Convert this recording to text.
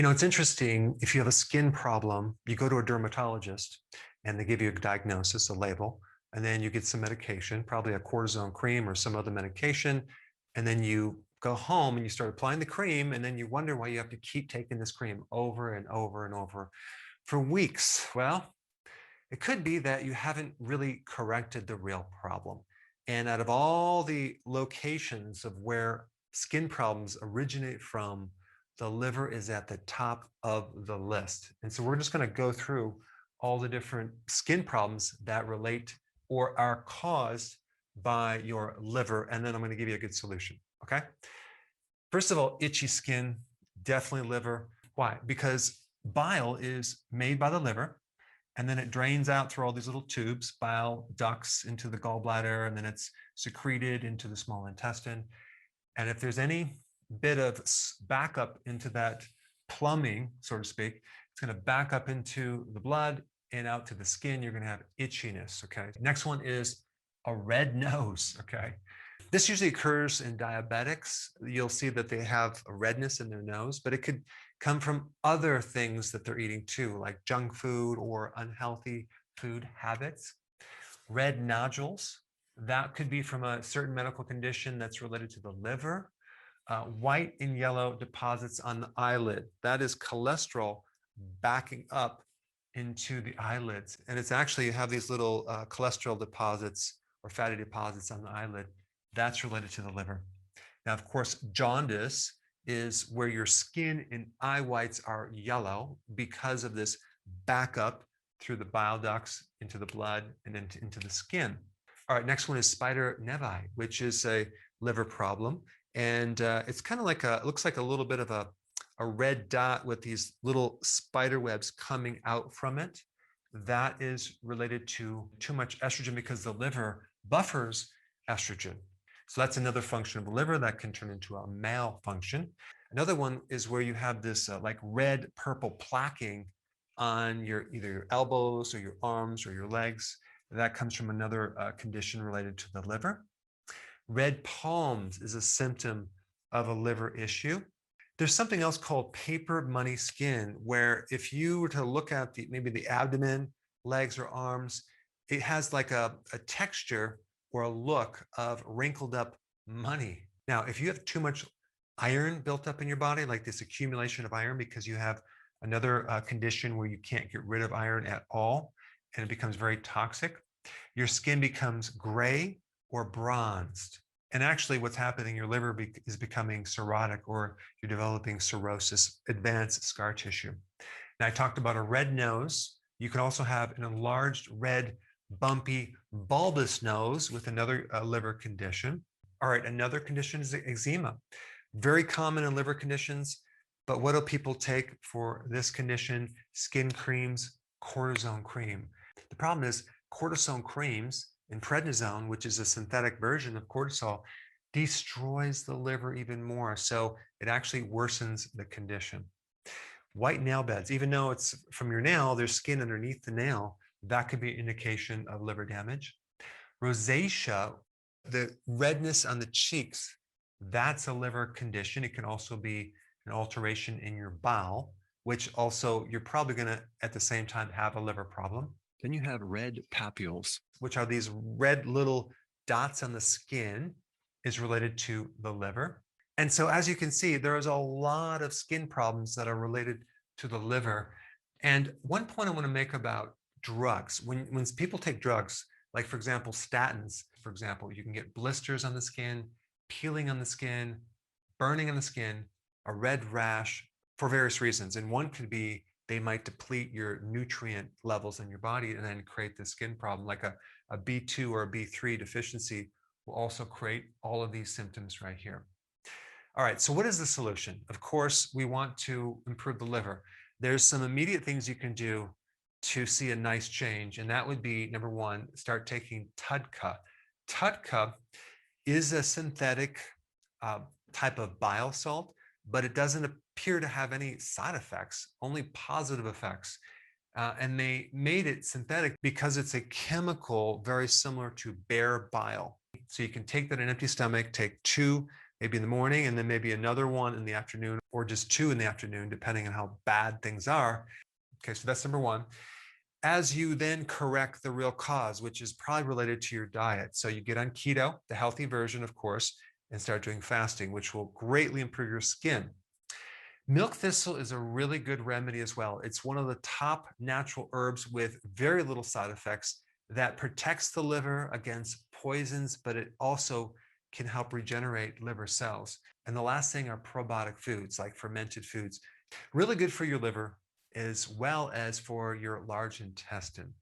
It's interesting. If you have a skin problem, you go to a dermatologist and they give you a diagnosis, a label, and then you get some medication, probably a cortisone cream or some other medication. And then you go home and you start applying the cream, and then you wonder why you have to keep taking this cream over and over and over for weeks. Well, it could be that you haven't really corrected the real problem. And out of all the locations of where skin problems originate from, the liver is at the top of the list. And so we're just going to go through all the different skin problems that relate or are caused by your liver. And then I'm going to give you a good solution. Okay. First of all, itchy skin, definitely liver. Why? Because bile is made by the liver, and then it drains out through all these little tubes, bile ducts into the gallbladder, and then it's secreted into the small intestine. And if there's any bit of backup into that plumbing, so to speak, it's going to back up into the blood and out to the skin. You're going to have itchiness. Okay. Next one is a red nose. Okay. This usually occurs in diabetics. You'll see that they have a redness in their nose, but it could come from other things that they're eating too, like junk food or unhealthy food habits. Red nodules, that could be from a certain medical condition that's related to the liver. White and yellow deposits on the eyelid, that is cholesterol backing up into the eyelids. And it's actually, you have these little cholesterol deposits or fatty deposits on the eyelid. That's related to the liver. Now, of course, jaundice is where your skin and eye whites are yellow because of this backup through the bile ducts into the blood and into the skin. All right, next one is spider nevi, which is a liver problem. And it's kind of like it looks like a little bit of a red dot with these little spider webs coming out from it. That is related to too much estrogen because the liver buffers estrogen. So that's another function of the liver that can turn into a malfunction. Another one is where you have this like red purple plaquing on either your elbows or your arms or your legs. That comes from another condition related to the liver. Red palms is a symptom of a liver issue. There's something else called paper money skin, where if you were to look at maybe the abdomen, legs or arms, it has like a texture or a look of wrinkled up money. Now, if you have too much iron built up in your body, like this accumulation of iron because you have another condition where you can't get rid of iron at all, and it becomes very toxic, your skin becomes gray or bronzed. And actually what's happening, your liver is becoming cirrhotic, or you're developing cirrhosis, advanced scar tissue. Now, I talked about a red nose. You can also have an enlarged red, bumpy, bulbous nose with another liver condition. All right, another condition is eczema. Very common in liver conditions, but what do people take for this condition? Skin creams, cortisone cream. The problem is cortisone creams and prednisone, which is a synthetic version of cortisol, destroys the liver even more. So it actually worsens the condition. White nail beds, even though it's from your nail, there's skin underneath the nail, that could be an indication of liver damage. Rosacea, the redness on the cheeks, that's a liver condition. It can also be an alteration in your bowel, which also you're probably going to at the same time have a liver problem. Then you have red papules, which are these red little dots on the skin, is related to the liver. And so as you can see, there is a lot of skin problems that are related to the liver. And one point I want to make about drugs, when people take drugs, like for example, statins, for example, you can get blisters on the skin, peeling on the skin, burning on the skin, a red rash for various reasons. And one could be they might deplete your nutrient levels in your body and then create the skin problem, like a B2 or a B3 deficiency will also create all of these symptoms right here. All right, so what is the solution? Of course, we want to improve the liver. There's some immediate things you can do to see a nice change, and that would be, number one, start taking TUDCA. TUDCA is a synthetic type of bile salt, but it doesn't appear to have any side effects, only positive effects. And they made it synthetic because it's a chemical very similar to bear bile. So you can take that in an empty stomach, take 2 maybe in the morning, and then maybe another one in the afternoon, or just two in the afternoon, depending on how bad things are. Okay, so that's number one. As you then correct the real cause, which is probably related to your diet. So you get on keto, the healthy version, of course, and start doing fasting, which will greatly improve your skin. Milk thistle is a really good remedy as well. It's one of the top natural herbs with very little side effects that protects the liver against poisons, but it also can help regenerate liver cells. And the last thing are probiotic foods like fermented foods, really good for your liver as well as for your large intestine.